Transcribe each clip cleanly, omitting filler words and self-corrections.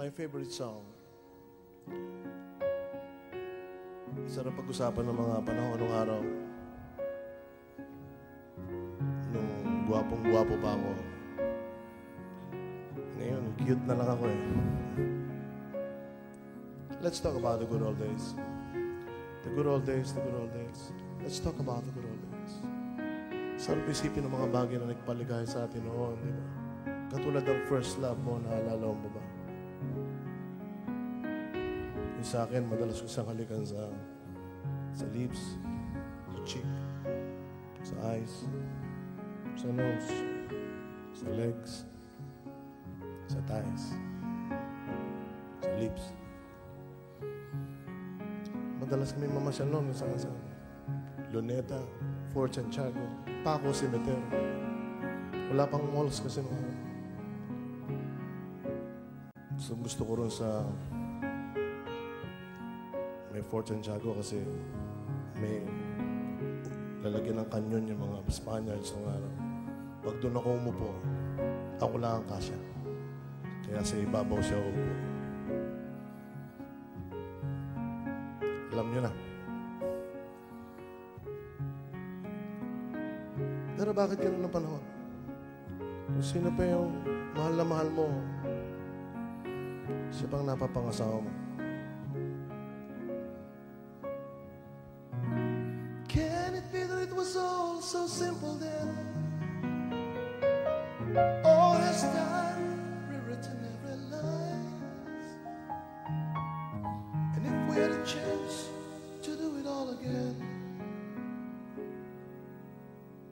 my favorite song. Sarap pag-usapan ng mga panahon ng araw. Nung gwapong-gwapo pa ako. Ngayon, cute na lang ako eh. Let's talk about the good old days. The good old days, the good old days. Let's talk about the good old days. Sarap isipin ng mga bagay na nagpaligaya sa atin noon, di ba? Katulad ng first love mo, naalala mo ba? Yung sa akin, madalas ko siyang halikan sa lips, sa cheek, sa eyes, sa nose, sa legs, sa thighs, sa lips. Madalas kami mamasyal noon sa Luneta, Fort Santiago, Paco Cemetery. Wala pang malls kasi mga gusto ko rin sa may Fort Santiago kasi may lalagyan ng kanyon yung mga Spaniards ng araw. Pag doon ako umupo, ako lang ang kasya. Kaya sa ibabaw siya upo. Alam nyo na. Pero bakit ganun ang panahon? Kung sino pa yung mahal na mahal mo, siya pang napapangasawa mo. Can it be that it was all so simple then? All has time rewritten every line. And if we had a chance to do it all again,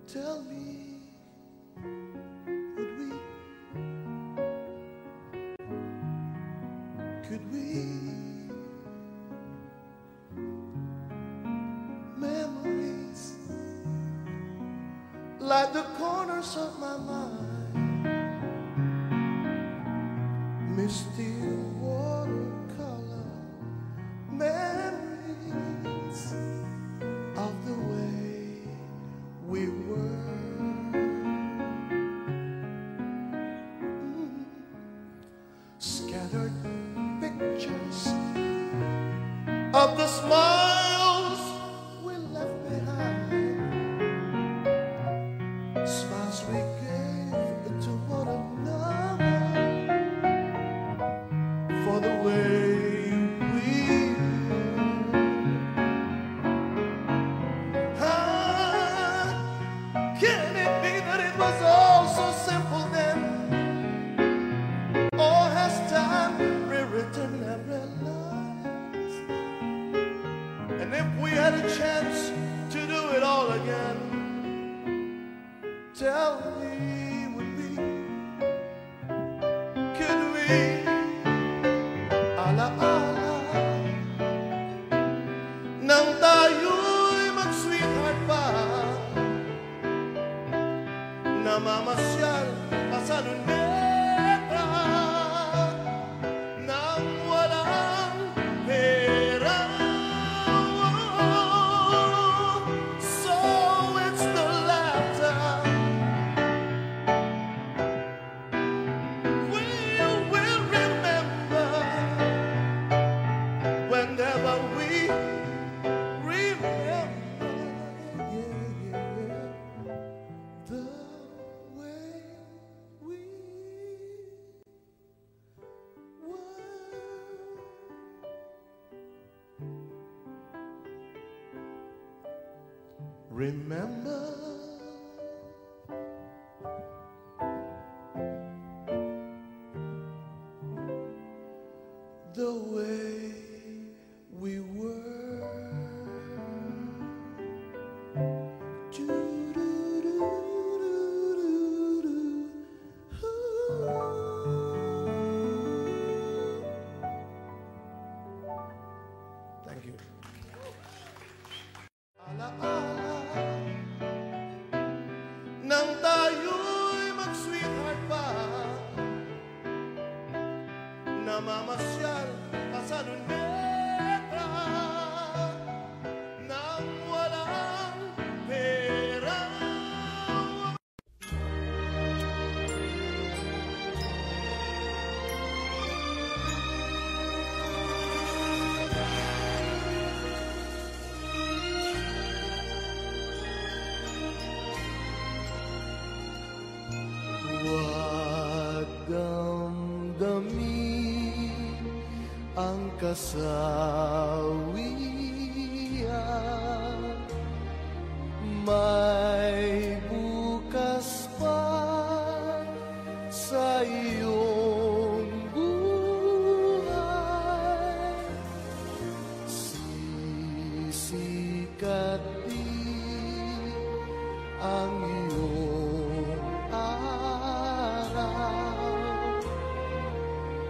tell me, would we? Could we? Memories like the corners of my mind, misty watercolor memories of the way we were. Scattered pictures of the smiles we left behind, smiles we gave to one another for the way we were. Can it be that it was all so simple then? Or has time rewritten every line? And if we had a chance to do it all again, tell me, would we? Could we? Ala-ala nang tayo'y mag-sweetheart pa, namamasyal pa sa luneta nang walang pera. So it's the laughter we will remember whenever we remember, the way we were. Remember the way we were. Thank you. Ala-ala nang tayo'y mag-sweetheart pa, namamasyal pa sa luneta nang walang pera. ang kasawian. May bukas pa sa iyong buhay. Sisikat din ang iyong araw.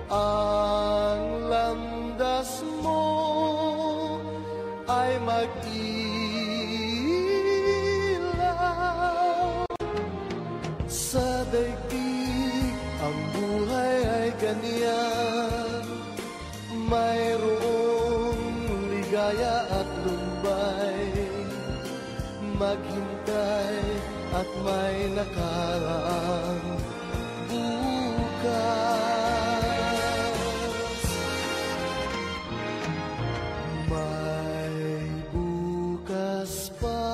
Ang landas mo ay mag-ilaw. Sa daigdig ang buhay ay ganyan, mayroong ligaya at lumbay. Maghintay at may nakaraang bukas. May bukas pa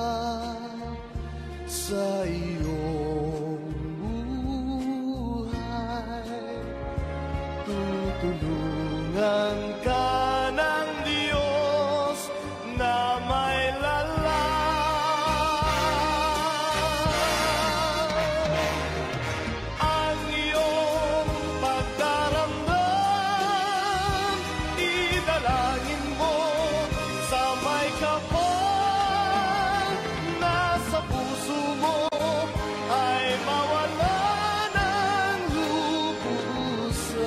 sa iyong buhay. Tutulungan ka ng Diyos na may ang iyong pagdaramdam. Idalangin mo sa may kapal na sa puso mo ay mawala ng lubusan.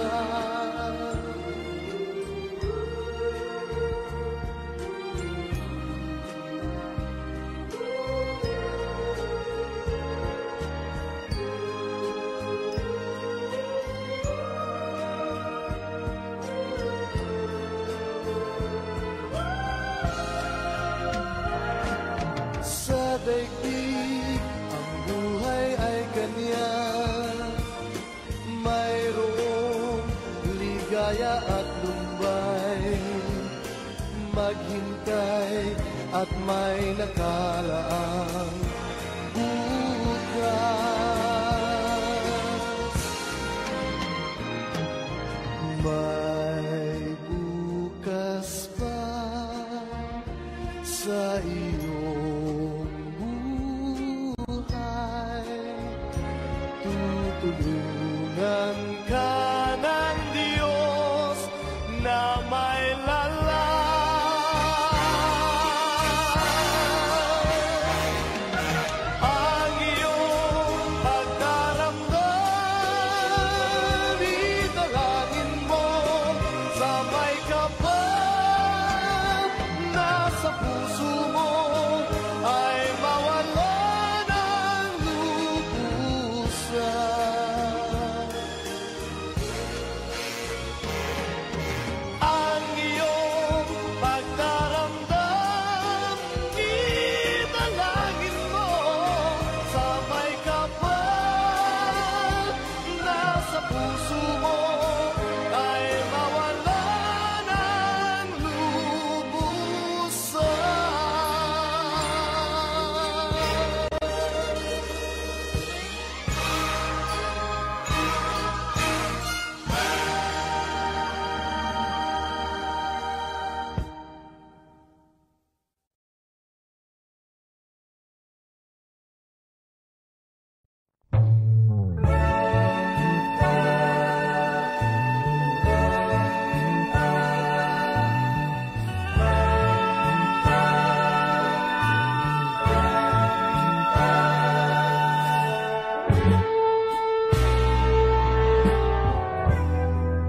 Sa daigdig ang buhay ay ganyan, mayroong ligaya at lumbay. Maghintay at may nakalaang bukas. May bukas pa sa iyong buhay. Tutulungan ka ng Diyos na may ang iyong pagdaramdam. Idalangin mo sa may kapal na sa puso mo ay mawala ng lubusan. Ang iyong pagdaramdam, idalangin mo sa may kapal na sa puso mo ay mawala ng lubusan.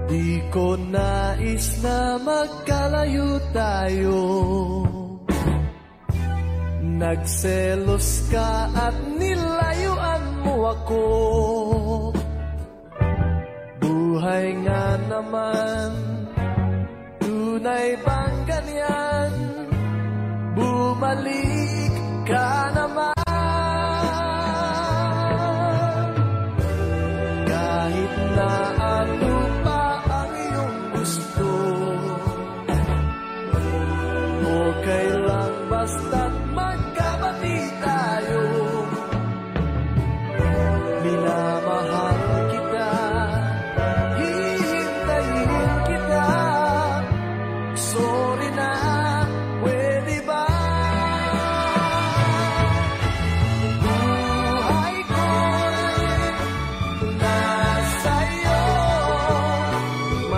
Di ko nais na magkalayo tayo. Nagselos ka at nilayuan mo ako. Buhay nga naman, tunay bang ganyan? Bumalik ka naman. Kahit na ano pa ang iyong gusto, okay lang basta't magkabati tayo. Minamahal kita, hihintayin kita.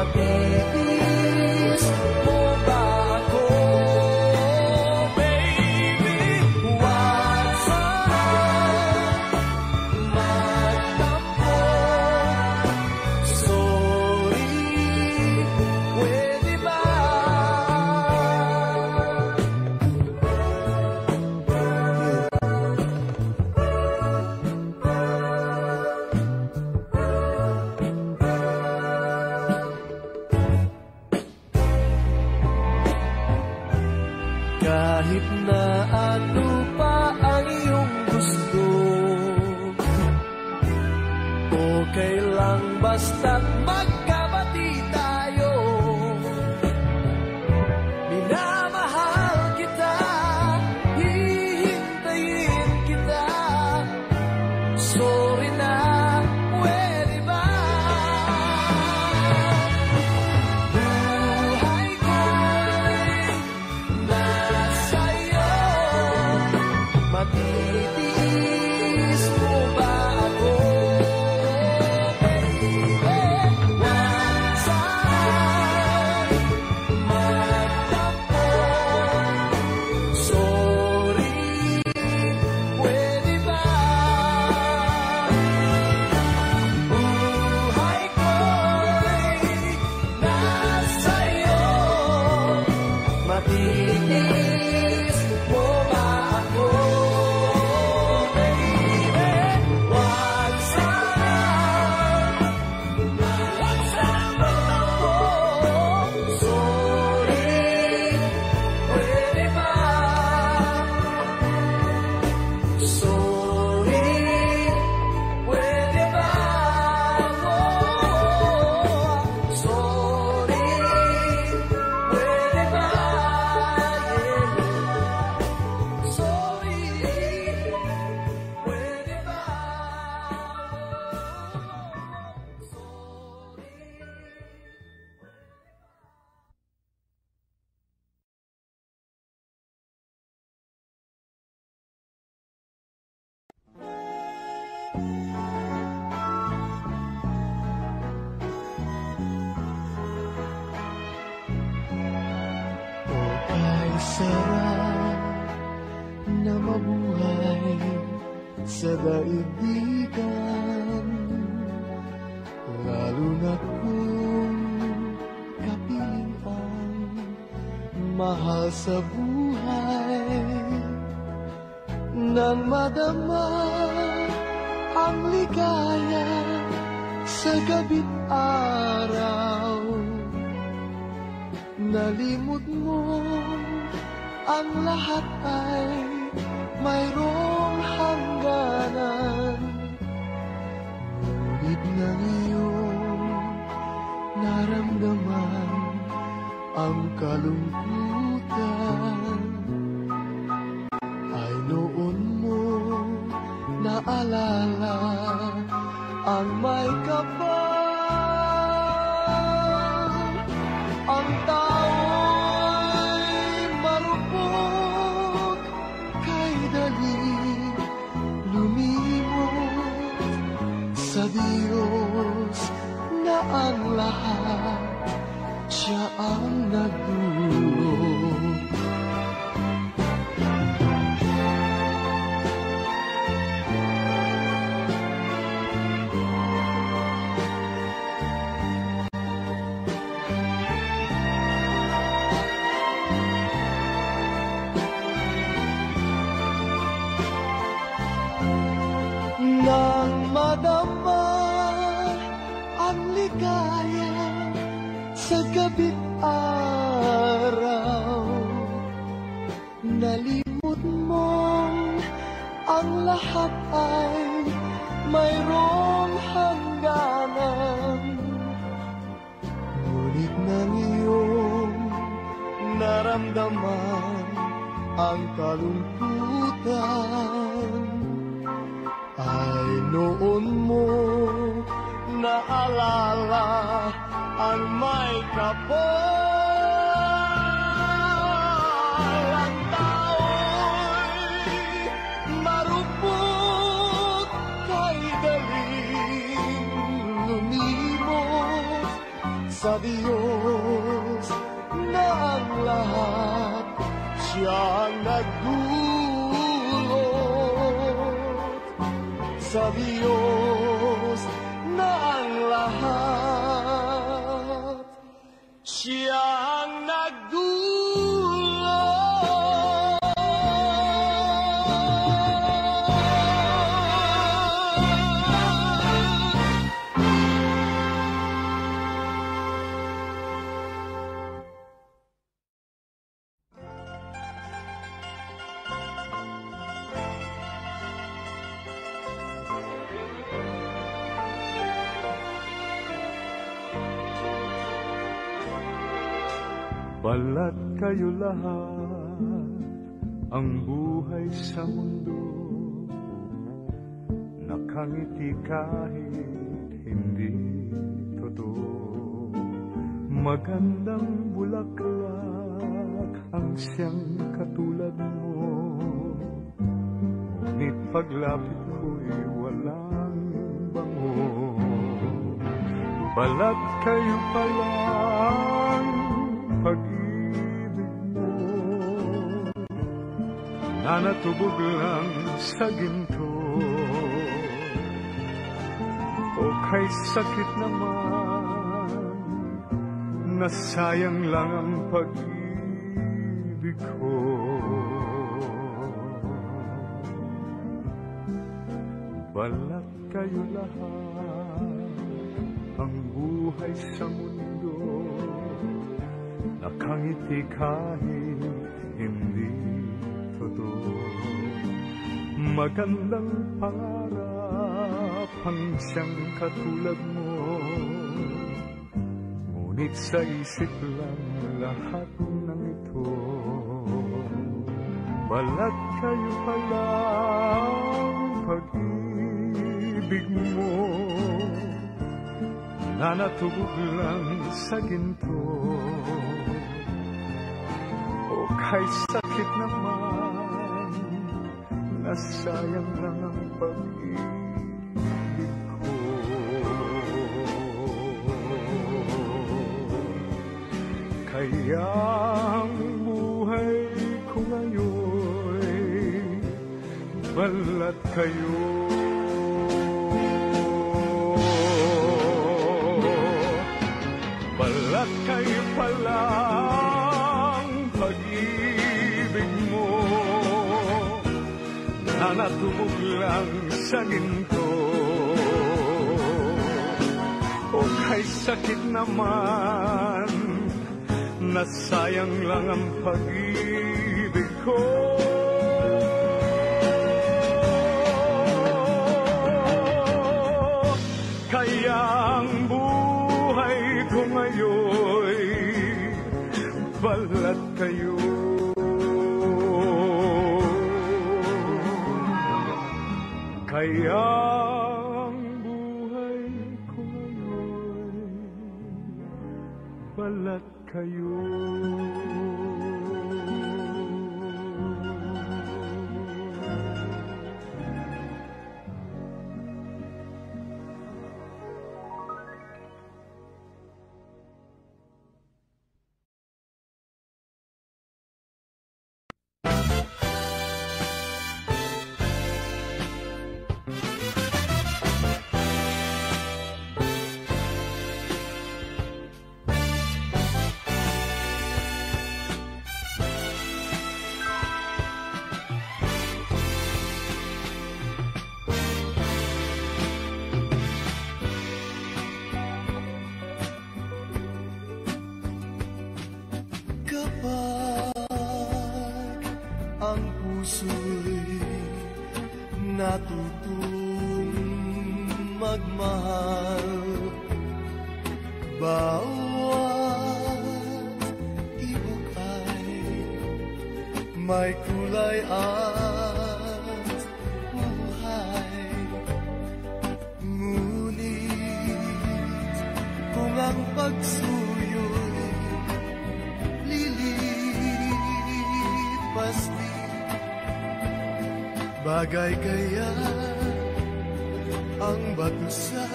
Matitis mo ba ako, baby? Huwag sana magtampo. Sorry, pwede ba? Kahit na ano pa ang iyong gusto, okay lang basta't magkabati tayo. Minamahal kita, hihintayin kita. Sorry na, pwede ba? Buhay ko'y nasa'yo. Matitiis mo ba ako, baby? Huwag sana magtampo. Sorry, pwede ba? Buhay ko'y nasa'yo. Matitiis mo ba ako, baby? Huwag sana magtampo. Sorry, pwede ba? Sorry, pwede ba? Sorry, pwede ba? Sorry, pwede ba? Kay sarap na mabuhay sa daigdigan, lalo na kung kapiling ang mahal sa buhay. Nang madama ang ligaya sa gabi't araw, nalimot mo ang lahat ay mayroong hangganan. Ngunit ng iyong naramdaman ang kalungkutan, ay noon mo naalala ang may kapal. Ang tao'y marupok, kay dali lumimot sa Diyos na ang lahat, siya ang nagdulot. Nang madama ang ligaya sa gabi't araw, nalimot mong ang lahat ay mayroong hangganan. Ngunit nang iyong naramdaman ang kalungkutan, ay noon mo naalala ang may kapal. Ang tao'y marupok, kay daling lumimot sa Diyos na ang lahat, siya ang nagdulot. Sa Diyos na ang lahat, siya ang nagdulot. Balat kayo lahat, ang buhay sa mundo, nakangiti kahit hindi totoo. Magandang bulaklak ang siyang katulad mo, ngunit paglapit ko'y walang bango. Balat kayo palang pag-ibig mo, nanatubog lang sa ginto, o kay sakit naman, nasayang lang ang pag-ibig ko. Balat kayo lahat, ang buhay sa mundo, nakangiti kahit hindi totoo. Magandang pangarap ang siyang katulad mo, ngunit sa isip lang lahat ng ito. Balat kayo palang pag-ibig mo, nanatubog lang sa ginto, o kay sakit naman, nasayang lang ang pag-ibig ko. Kaya ang buhay ko ngayon, balat kayo. Balat kayo palang pag-ibig mo, nanatubog lang sa ginto, o kay sakit naman, nasayang lang ang pag-ibig ko. Kaya ang buhay ko ngayon, balat kayo. Kaya ang buhay ko ngayon, balat kayo. Natutong magmahal, bawat tibok ay may kulay at buhay. Ngunit kung ang pagsuyo'y lilipas din, bagay kaya ang bato sa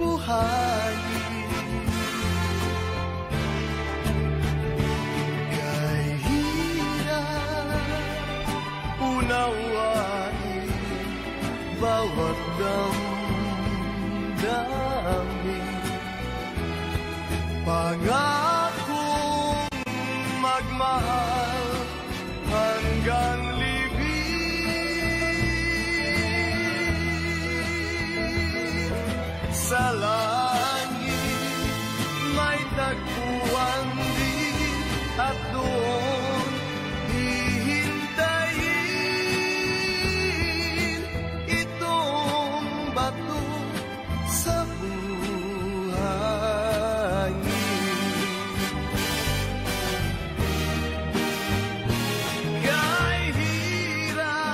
buhay? bawat damdamin. Pangakong magmahal hanggang libing. Sa langit may tagpuan din at doon hihintayin itong bato sa buhangin. Kay hirap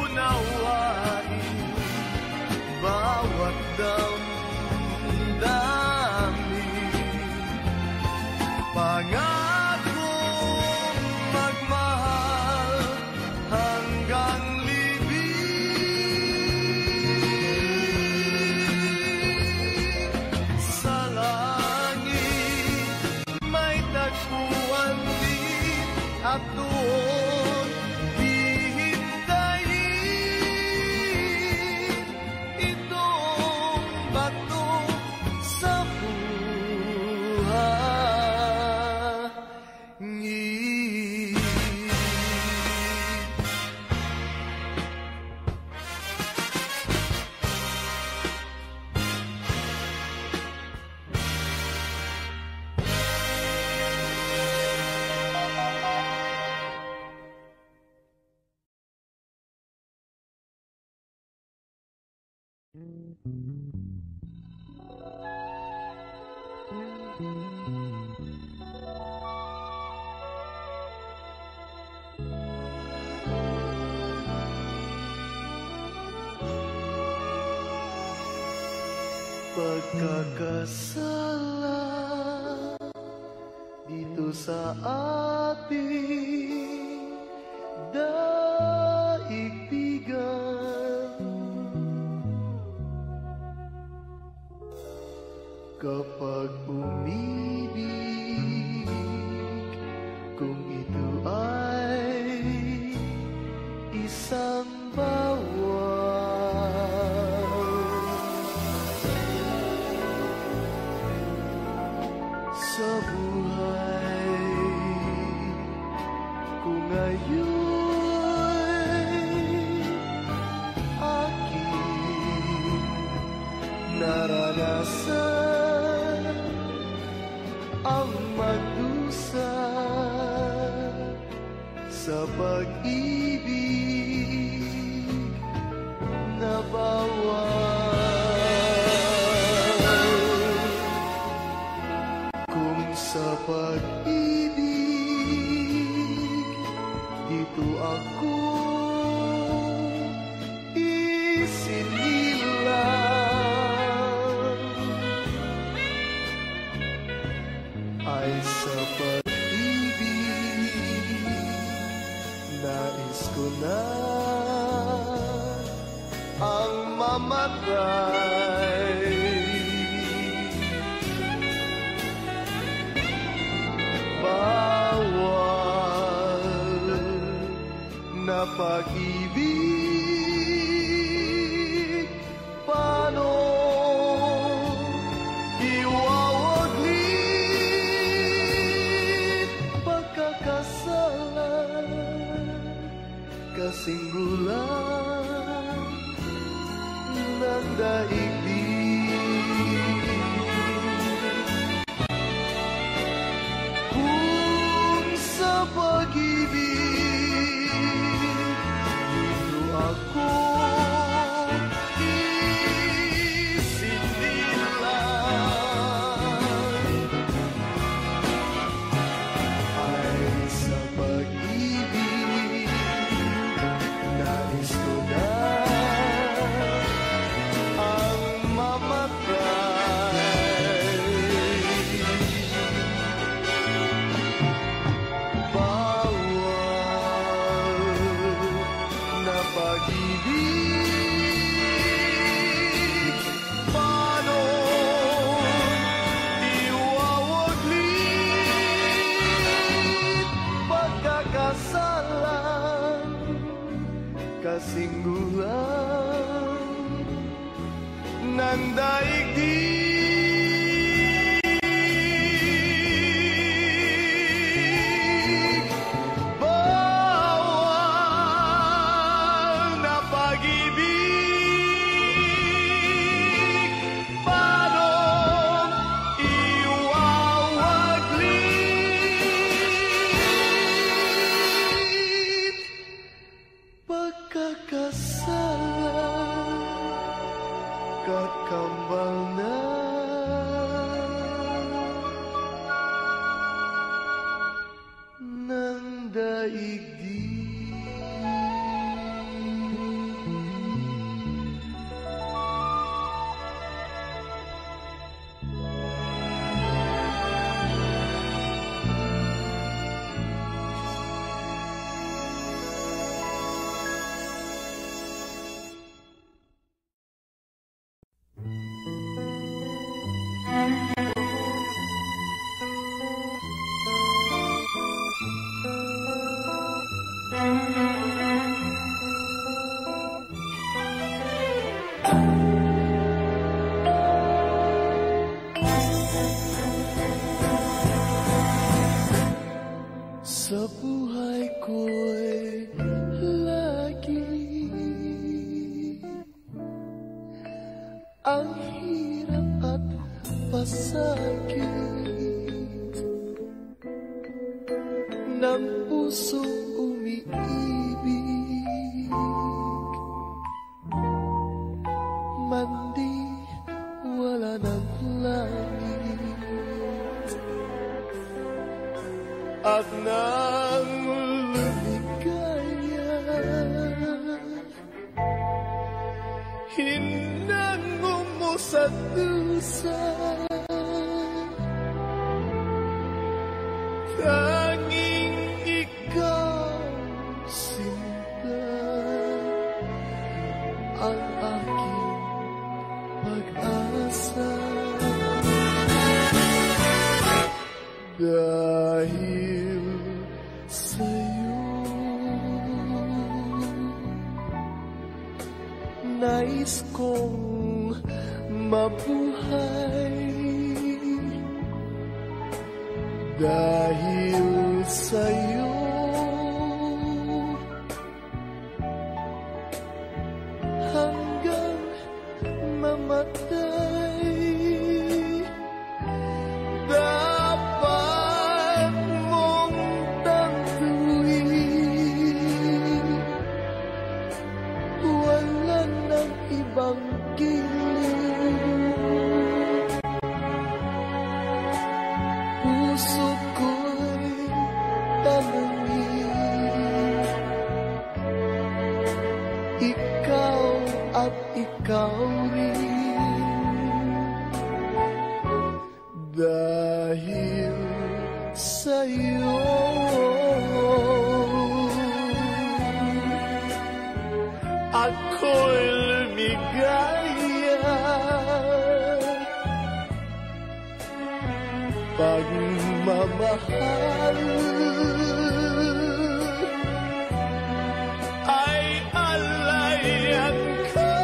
unawain bawat damdamin. Pangakong magmahal hanggang libing. Sa langit may tagpuan din at doon hihintayin itong bato sa buhangin. Pagkakasala dito sa ating daigdigan. Kapag umibig, kung ito ay isang bawal sa buhay, kung ngayon aking naranasan ang magdusa sa pag-ibig na bawal. Kung sa pag-ibig dito ako isinilang, ay sa pag-ibig nais ko na ang mamatay. Bawal na pag-ibig, paano iwawaglit? Pagkakasala kasing gulang ng daigdig. Kung sa pag-ibig daigdig. Sa buhay ko'y lagi ang hirap at pasakit ng pusong umiibig, mandi wala ng langit. At nang lumigaya, hinango mo sa dusa, tanging ikaw, sinta, ang aking pag-asa. Dahil sa'yo, nais kong mabuhay. Dahil sa'yo, hanggang mamatay. Dapat mong tantuin, wala ng ibang giliw. Puso ko'y tanungin, ikaw at ikaw rin. Dahil sa'yo, ako'y lumigaya. Pagmamahal ay alayan ka.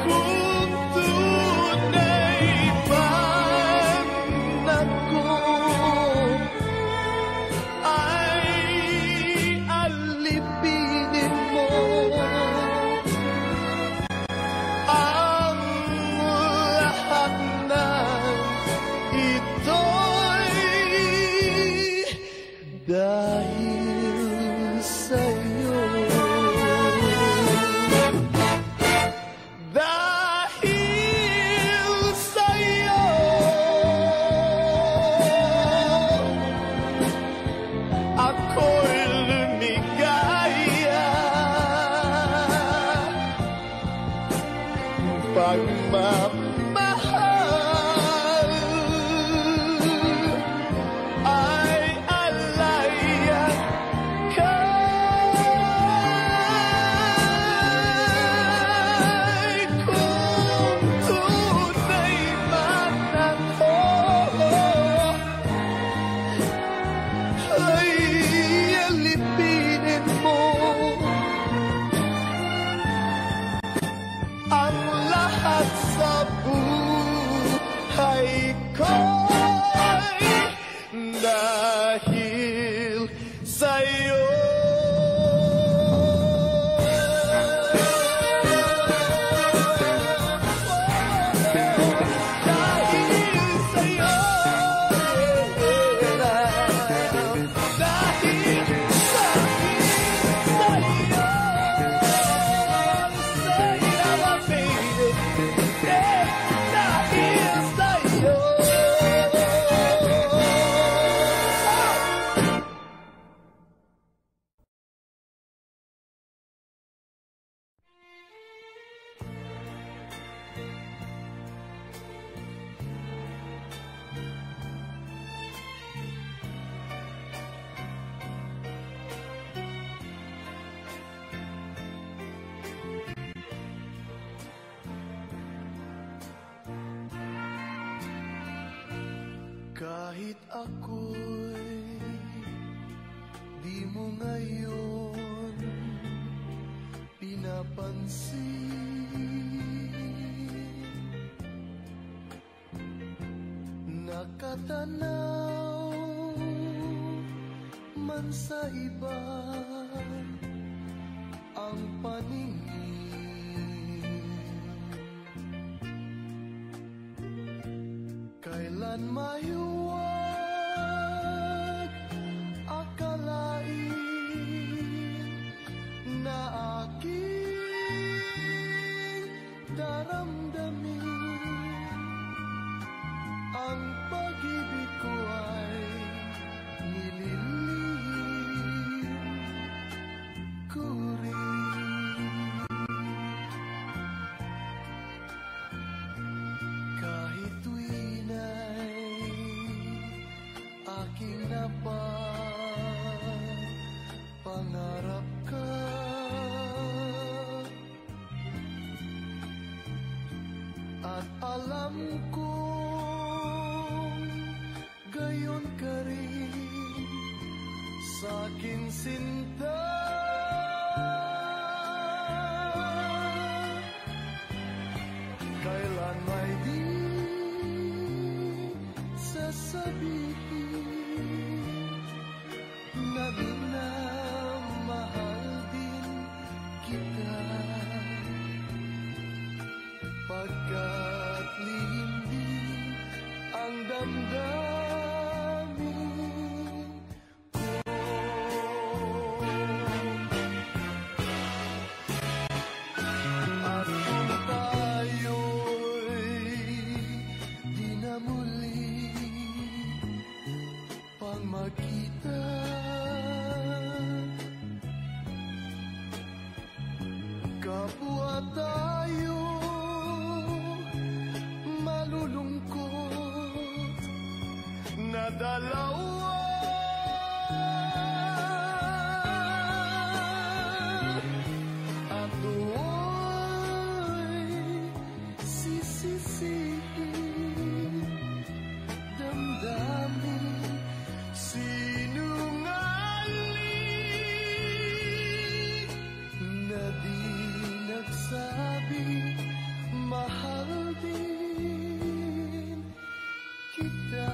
Kung tunay man ako ay alipinin mo ang lahat ng ito'y dahil sa'yo. Dahil sa'yo, ako'y lumigaya. Pagmamahal ay alayan ka. Kung tunay man ako ay alipinin mo ang lahat sa buhay ko'y dahil sa'yo. Dahil sa'yo, Kahit ako'y di mo ngayon pinapansin, nakatanaw man sa iba ang paningin, kailan mahiwag akalain na aking daramdamin ang pag-ibig ko ay nililihim ko rin. Kahit tuwin ay aking napapangarap ka, at alam kong gayon ka rin sa'king sinta. Kailan may di sasabihin na minamahal din kita, pagkat lihim din ang damdamin ko. At kung tayo'y di na muli pang magkita, kapwa tayo malulungkot na dalawa. At do'y sisisihin damdamin sinungaling na di nagsabi mahal din kita.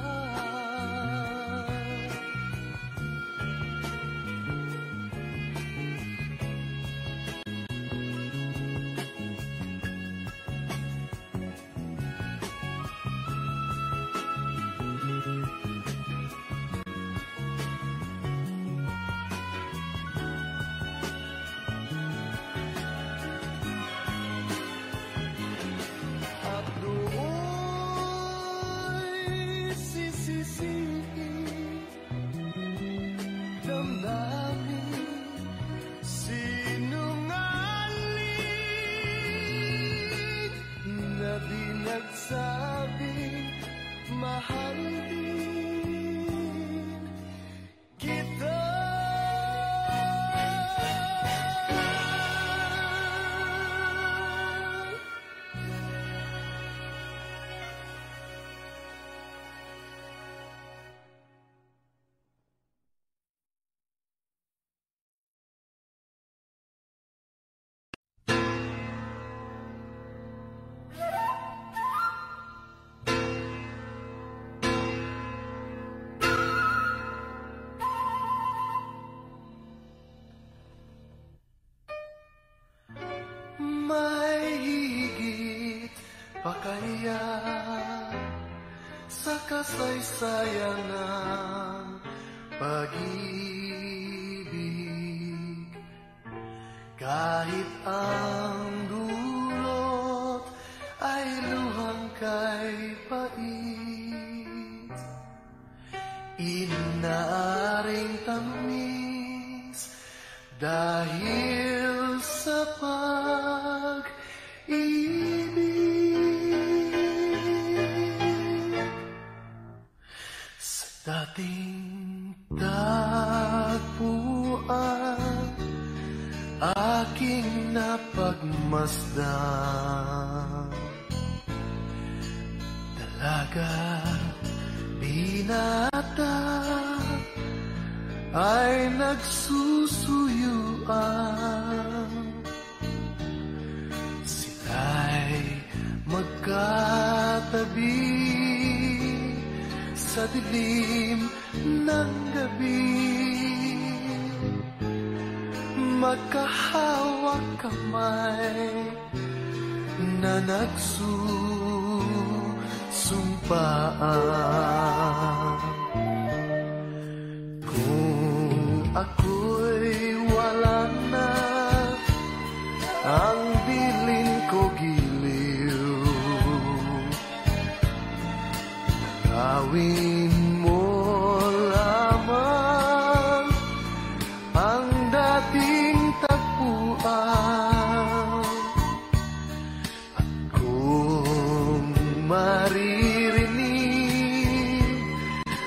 At do'y sisisihin damdamin sinungaling na di nagsabing mahal din kita. May higit pa kaya sa kasaysayan ng pag-ibig, kahit ang dulot ay luhang kay pait, inaaring tamis dahil sa pag-ibig. Sa dating tagpuan aking napagmasdan, dalaga binata ay nagsusuyuan. Sila'y magkatabi sa dilim ng gabi, magkahawak kamay na nagsusumpaan. Kung ako'y wala na, ang bilin ko giliw, gawin mo lamang ang dating tagpuan. At kung maririnig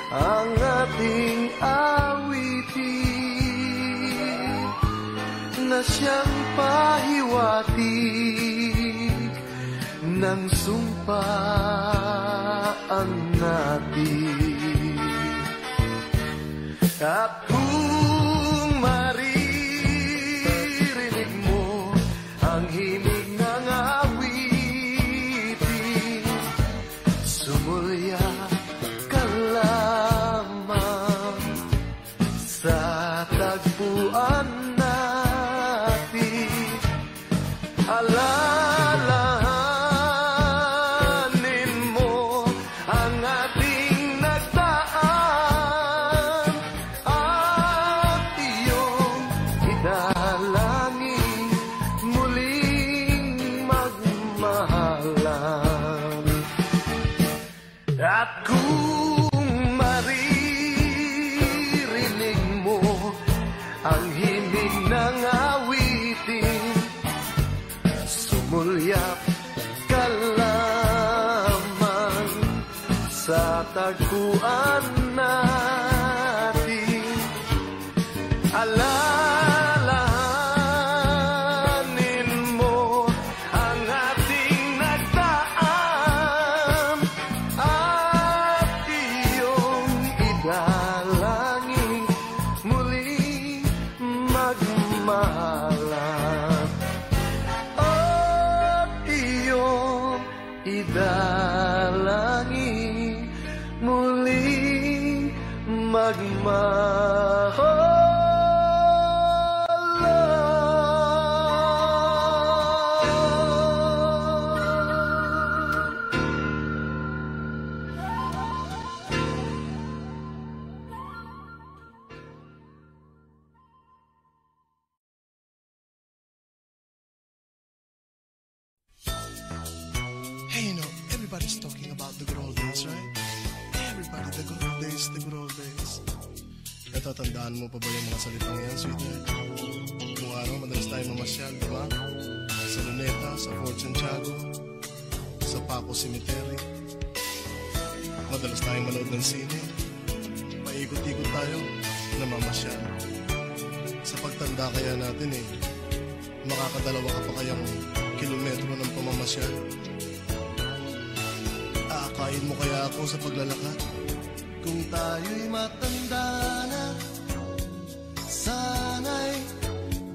ang ating awitin na siyang pahiwatig ng sumpaan natin. At kung maririnig mo ang himig ng awitin, sumulya ka lamang sa tagpuan natin. Alalahanin mo ang ating nagdaan at iyong idalangin muling magmahalan. At kung maririnig mo ang himig ng awitin, sumulyap ka lamang sa tagpuan natin. Alalahanin mo ang ating nagdaan at iyong idalangin muling magmahalan. At iyong idalangin muling magmahalan. Hey, everybody's talking about the good old days, right? Everybody, the good old days, the good old days. Natatandaan mo pa ba yung mga salitang yan, sweetheart? Kung araw, madalas tayo mamasyal, di ba? Sa Luneta, sa Fort Santiago, sa Paco Cemetery. Madalas tayong manood ng sine. Paikot-ikot tayo, namamasyal. Sa pagtanda kaya natin makakadalawa ka pa kayang kilometro ng pamamasyal. Aakayin mo kaya ako sa paglalakad? Kung tayo'y matanda na, sana'y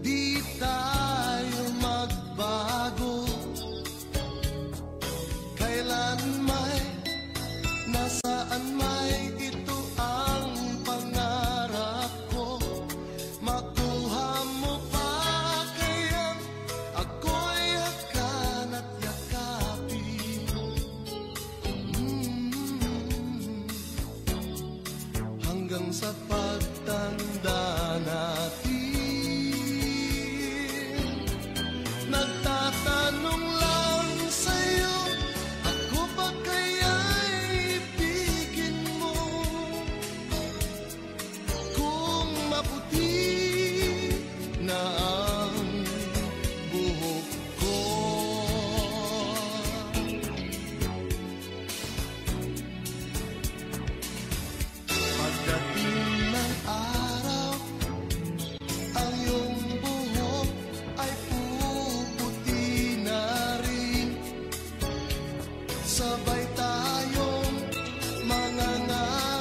di tayo magbago. Kailan may, nasaan may, ito ang pangarap ko. Makuha mo pa kaya ako'y hakan at yakapin. Hanggang sa pagtanda natin, nagtatanong lang sa'yo, ako ba kaya'y ibigin mo? Kung maputi na ang buhok ko, pagdating ng araw, ang iyong buhok ay puputi na rin. Sabay tayong mangangarap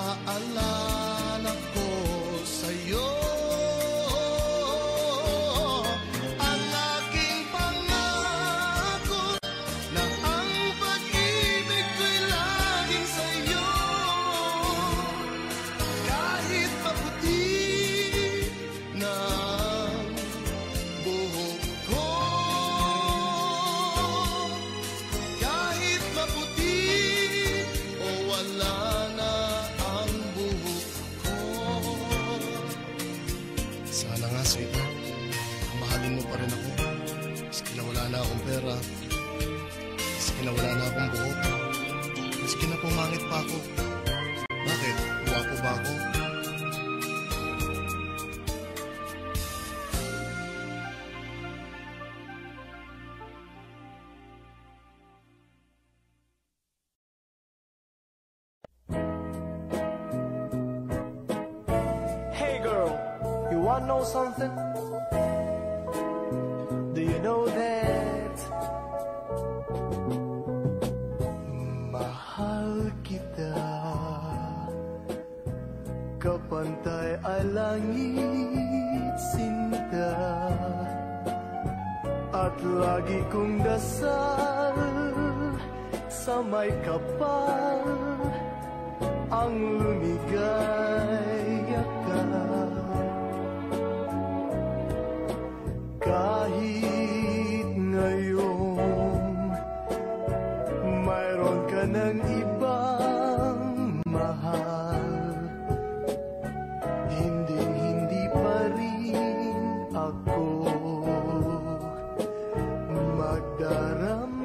paalala ko sa'yo. Ang aking pangako na ang pag-ibig ko'y laging sa'yo. Kahit maputi na ang buhok ko, kahit maputi o wala na ang buhok ko. Sana nga, sweetheart, mahalin mo pa rin ako. Maski na wala na akong pera, maski na wala na akong buhok, maski na pumangit pa ako. Bakit? Guwapo ba ako? Hey girl, you wanna know something? Do you know that mahal kita? Kapantay ay langit, sinta, at lagi kong dasal sa may kapal ang lumigaya ka. Kahit ngayon mayroon ka ng ibang mahal, hindi pa rin ako magdaramdam.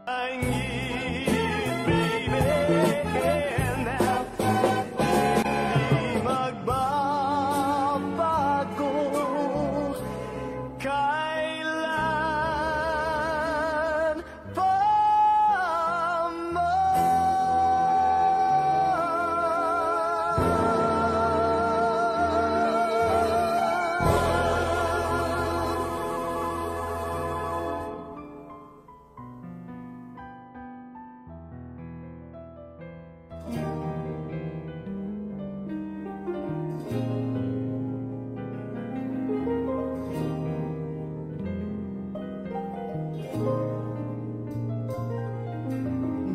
I need, baby, now hindi magbabago kailan pa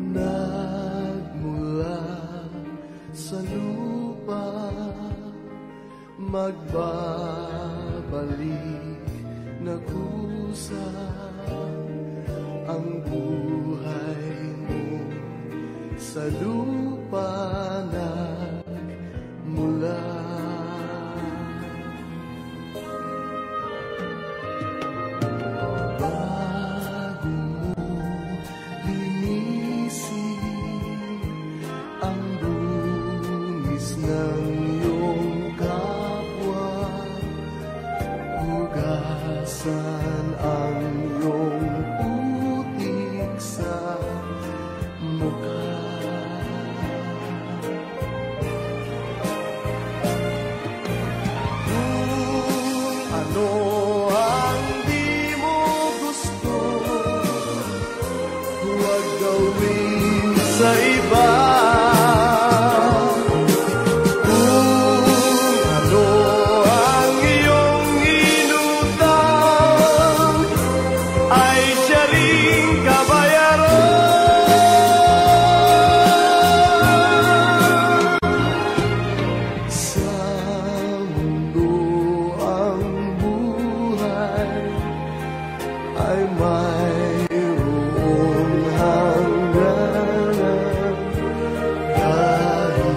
nagmula sa lupa, magbabalik na kusa ang buhay mo sa lupa nagmula. Bago mo linisin ang dungis ng iyong kapwa, hugasan ang iyong putik sa sa iba. Kung ano ang iyong inutang, ay siya ring kabayaran. Sa mundo ang buhay ay mayroong hangganan, dahil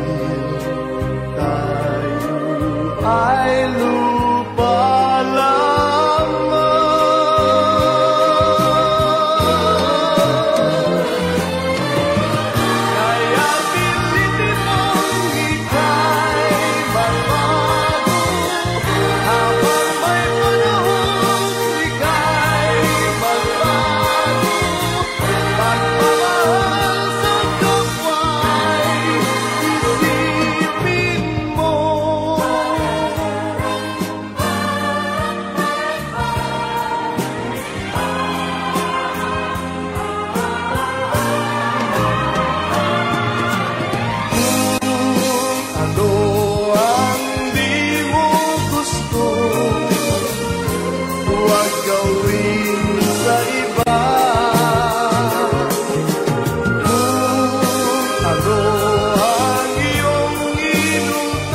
tayo ay lupa lamang. Kaya pilitin mong ika'y magbago, habang may panahon ika'y magbago. Pagmamahal sa kapwa'y isipin mo. Ano ang di mo gusto, huwag gawin sa iba. Kung ano ang iyong inutang,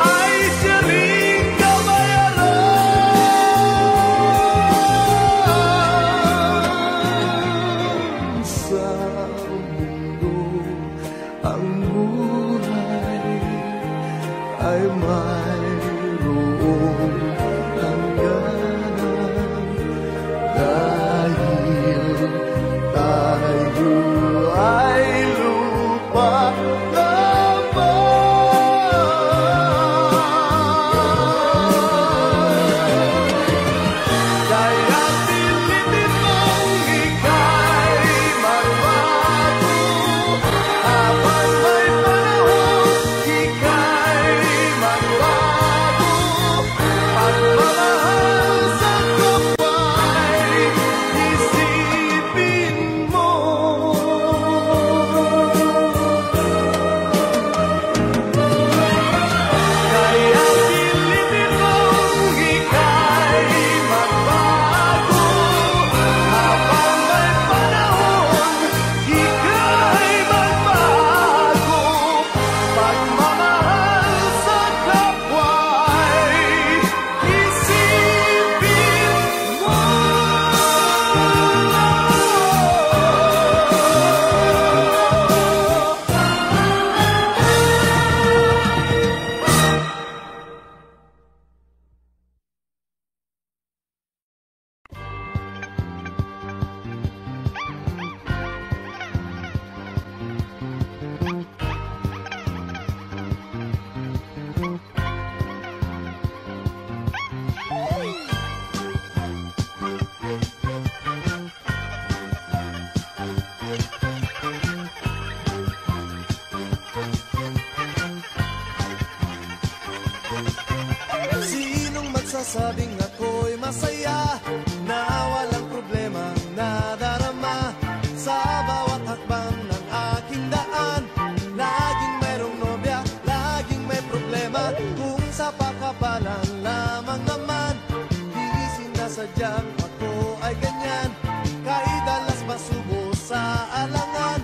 ay siya ring kabayaran. Sa mundo ang buhay ay mayroong hangganan, dahil tayo ay lupa lamang. Kaya pilitin mong ika'y magbago, habang may panahon ika'y magbago. Pagmamahal sa kapwa'y isipin mo. Kaya pilitin mong ika'y magbago, habang may panahon ika'y magbago. Pagmamahal sa kapwa'y isipin mo. Sinong magsasabing ako'y masaya, na walang problema nadarama? Sa bawat hakbang ng aking daan, laging mayroong nobya, laging may problema. Kung sa pakapalan lamang naman, di sinasadyang ako ay ganyan. Kahit dalas masubo sa alangan,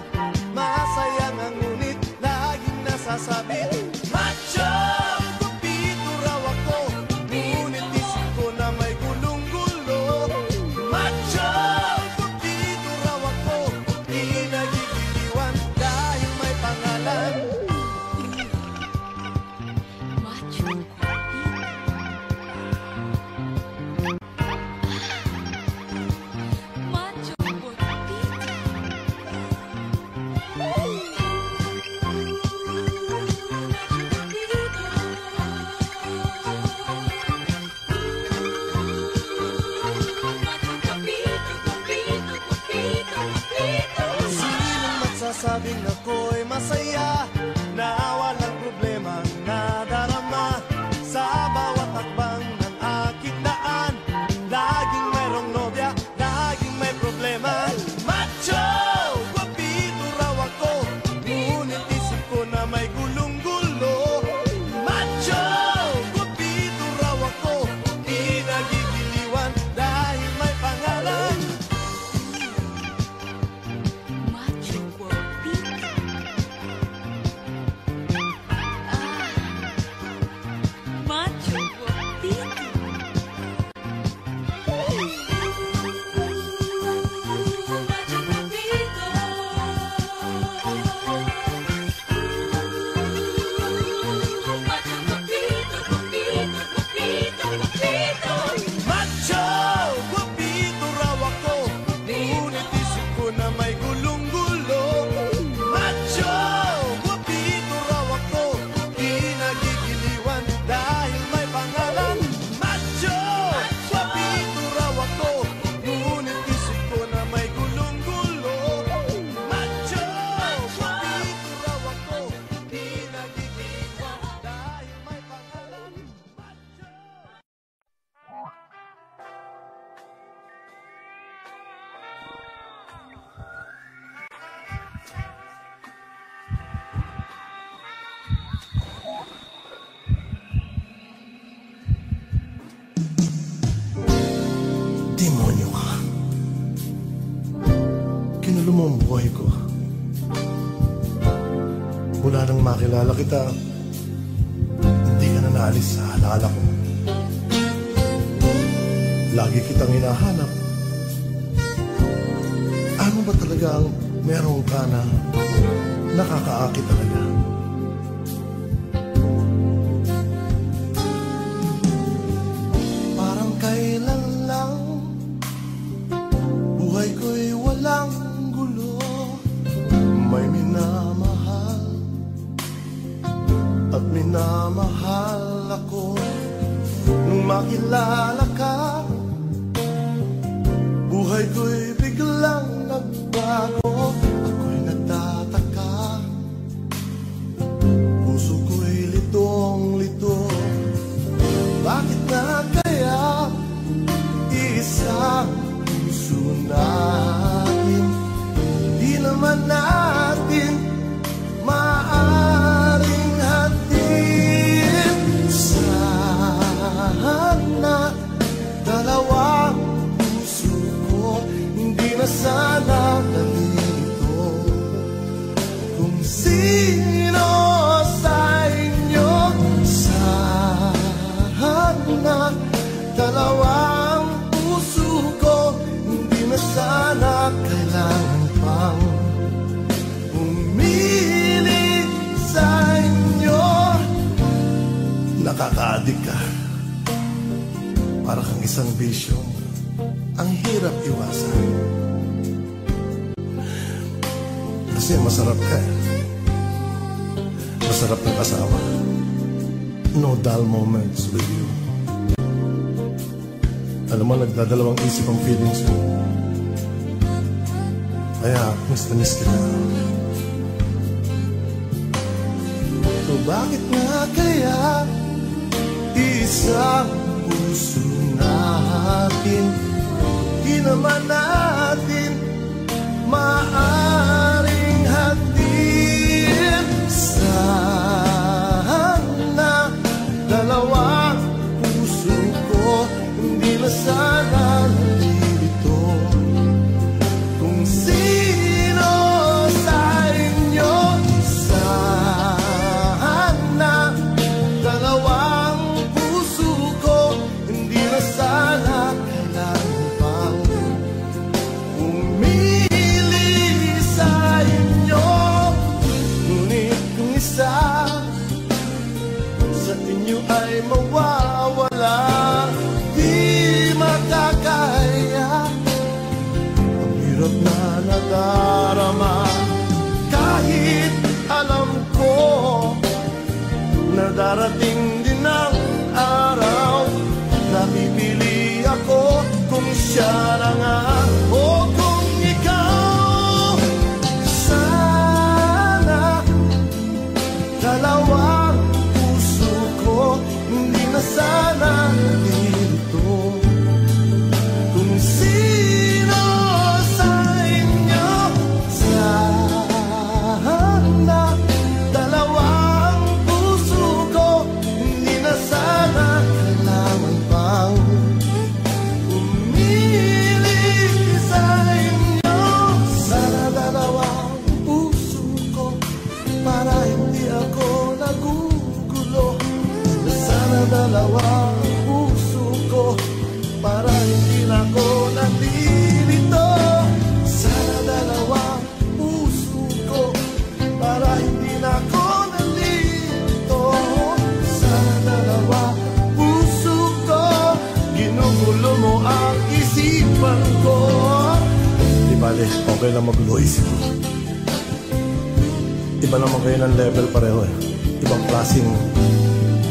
masaya nga ngunit laging nasasabi, macho! Kupito raw ako, ngunit isip ko na may gulong-gulo. Macho! Kupito raw ako, di nagigiliwan dahil may pangalan. Macho Macho Sinong magsasabing ako'y masaya, na walang problema nadarama? Sa bawat hakbang ng aking daan, laging mayroong nobya, laging may problema. Macho! ginulo mo ang buhay ko. Mula nang makilala kita, hindi ka na naalis sa alaala ko. Lagi kitang hinahanap. Ano ba talaga ang meron ka na nakakaakit talaga? Parang kailan lang buhay ko'y walang gulo. May minamahal at minamahal ako. Nung makilala ka, buhay ko'y biglang nagbago. Ako'y nagtataka, puso ko'y litong-lito. Bakit na kaya isang puso natin, di naman natin maaring hatiin? Sana dalawang puso ko, hindi na sana nalilito. Kung sino sa inyo, sana dalawang puso ko, hindi na sana kailangan pang pumili sa inyo. Nakaka-addict ka, para kang isang bisyo, ang hirap iwasan. Kasi masarap ka eh. Masarap na kasama. No dull moments with you. Alam mo, nagdadalawang isip ang feelings mo. Kaya, miss na miss kita. So bakit nga kaya isang puso natin, di naman natin maaring hatiin? Sana dalawang puso ko, hindi na sana nalilito. Kung sino sa inyo, sana dalawang puso ko, hindi na sana kailangan pang pumili sa inyo. Ngunit kung isa sa inyo ay mawawala, di makakaya. Ang hirap na nadarama, kahit alam ko na darating din ang araw na pipili ako kung siya na nga o kung ikaw. Sana dalawang puso ko, hindi na sana nalilito. Kung sino sa inyo, sana dalawang puso ko, hindi na sana kailangan pang pumili sa inyo. Sana dalawang puso ko, para hindi ako nagugulo. Sana dalawang puso ko, para hindi na ako nalilito. Sana dalawang puso ko, para hindi na ako nalilito. Sana dalawang puso ko, ginugulo mo ang isipan ko. Di bale, okay lang magulo isip mo. Iba naman kayo ng level pareho eh. Ibang klaseng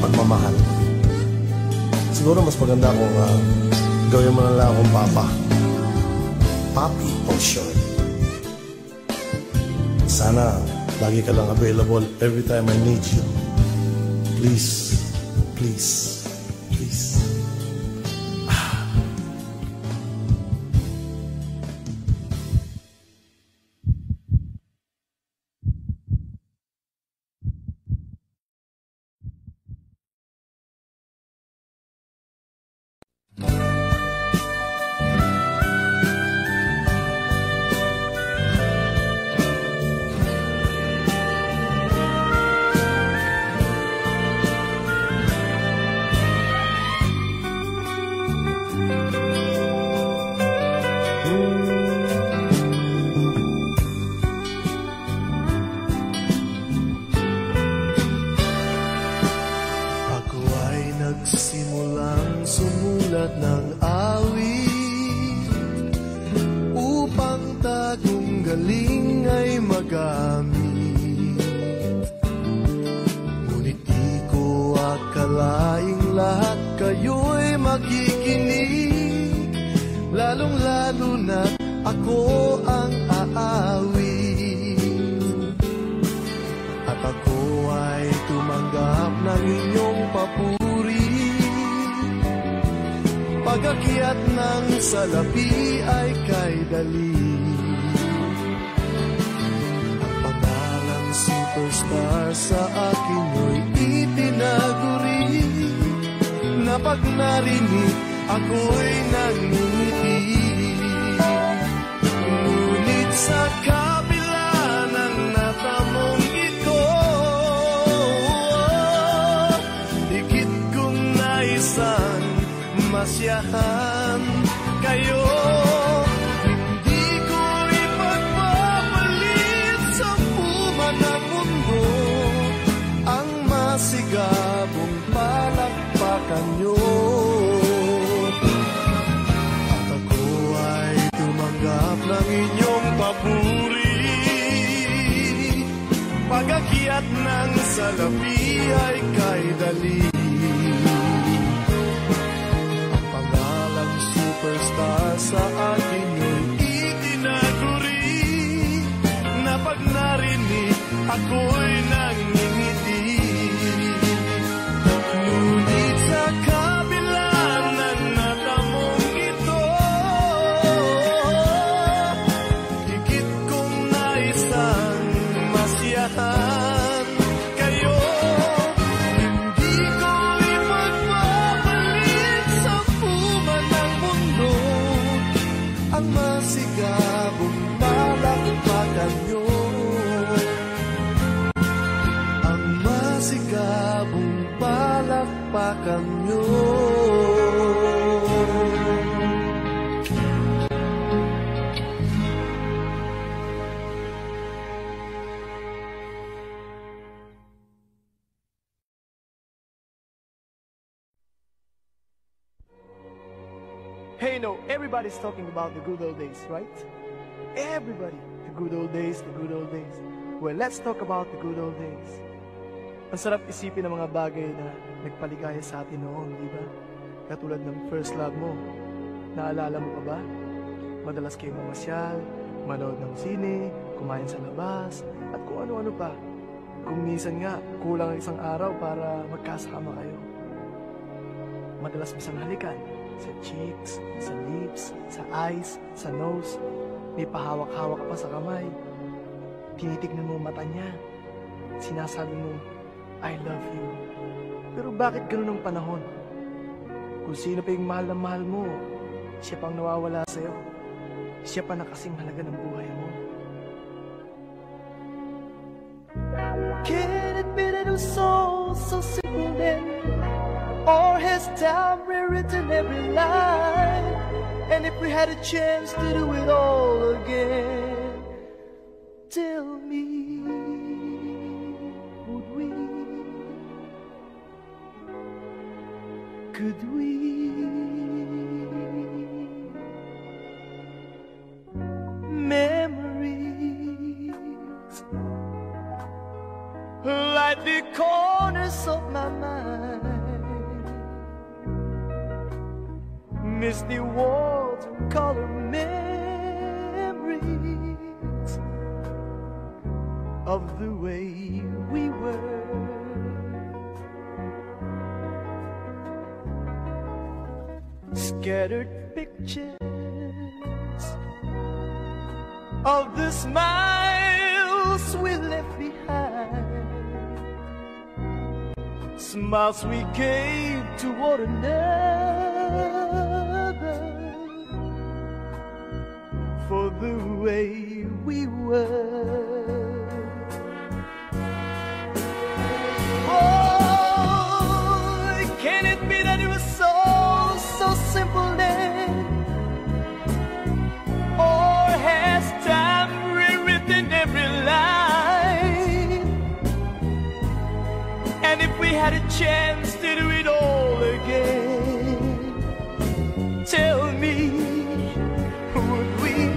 pagmamahal. Siguro mas maganda kung gawin mo na lang akong papa. Papi for sure. Sana lagi ka lang available every time I need you. Please, please, please. galing ay magamit. Ngunit di ko akalaing lahat kayo'y makikinig, lalong-lalo na ako ang aawin. At ako ay tumanggap ng inyong papuri. Pag-akyat ng salapi ay kay dali. Ang pangalang superstar sa akin mo'y itinaguri, na pag narinig ako'y nangingiti. Ngunit sa kabila ng natamong ito, higit kong naisan masyahan kayo. Hindi ko ipagpapalit sa puma ng mundo ang masigabong palakpakan nyo. At ako ay tumanggap ng inyong papuri. Pag-akyat ng salapi ay kay dali. Superstar sa akin yung itinaguri, na pag narinig ako'y nangingiti. Ngunit sa kabila ng natamong ito, higit kong naisang masiyahan kayo. Ang masigabong palakpakan nyo, ang masigabong palakpakan nyo. Hey, no, everybody's talking about the good old days, right? Everybody, the good old days, the good old days. Well, let's talk about the good old days. Ang sarap isipin ng mga bagay na nagpaligaya sa atin noon, di ba? Katulad ng first love mo. Naalala mo pa ba? Madalas kayo mamasyal, manood ng sine, kumain sa labas, at kung ano-ano pa. Kung minsan nga, kulang ang isang araw para magkasama kayo. Madalas misang halikan. Sa cheeks, sa lips, sa eyes, sa nose. May pahawak-hawak pa sa kamay. Tinitignan mo mata niya. Sinasabi mo, I love you. Pero bakit ganun ang panahon? Kung sino pa yung mahal na mahal mo, siya pang nawawala sa'yo. Siya pa na kasing halaga ng buhay mo. Can it be that it was so simple then? Or has time rewritten every line? And if we had a chance to do it all again, tell me, would we? Could we? Memories like the corners of my mind, misty watercolor memories of the way we were. Scattered pictures of the smiles we left behind, smiles we gave to one another for the way we were. Oh, can it be that it was so simple then? Or has time rewritten every line? And if we had a chance to do it all again, tell me, would we?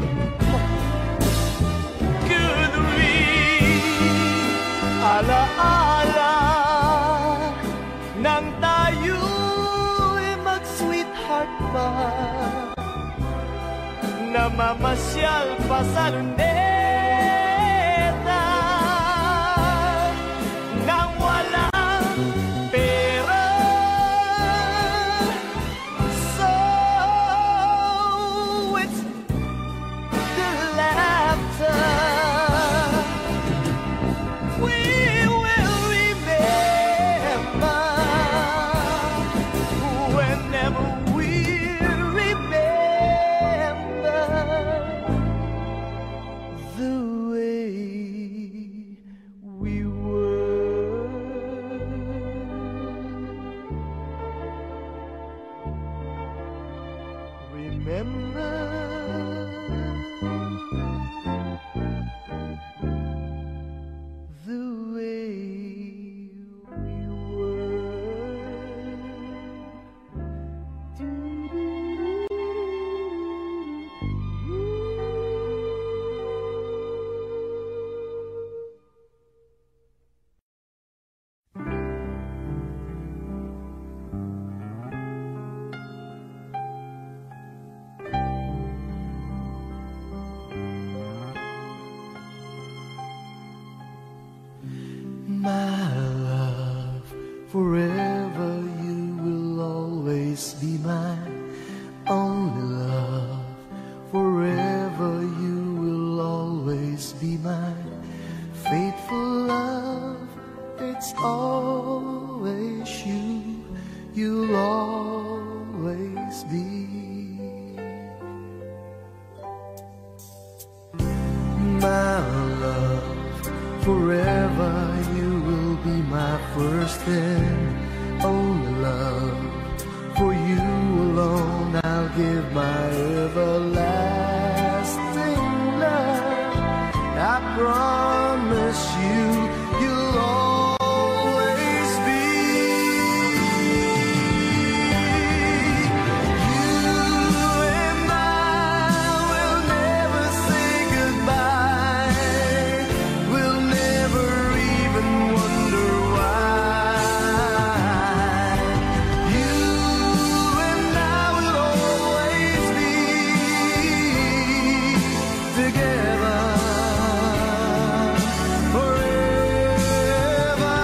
mamasyal pa sa luneta nang walang pera. So it's the laughter we will remember whenever we remember the way we were. Remember the way we were. My love, forever you will always be my only love. Forever you will always be my faithful love. It's always you, you'll always be. My love, forever you will be my first and only love. For you alone I'll give my everlasting love. I promise you, you'll always be. You and I will never say goodbye. We'll never even wonder why. You and I will always be together forever.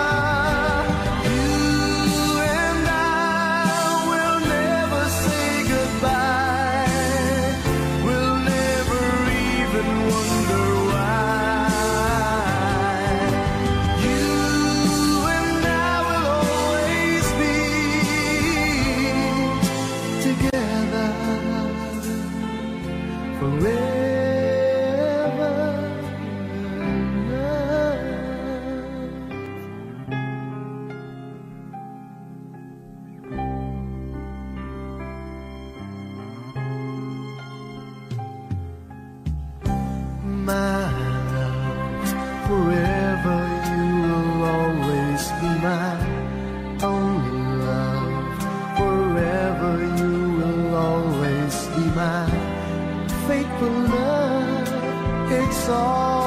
You and I will never say goodbye. We'll never even wonder why. You and I will always be together forever. My love, forever you will always be my only love. Forever you will always be my faithful love. It's all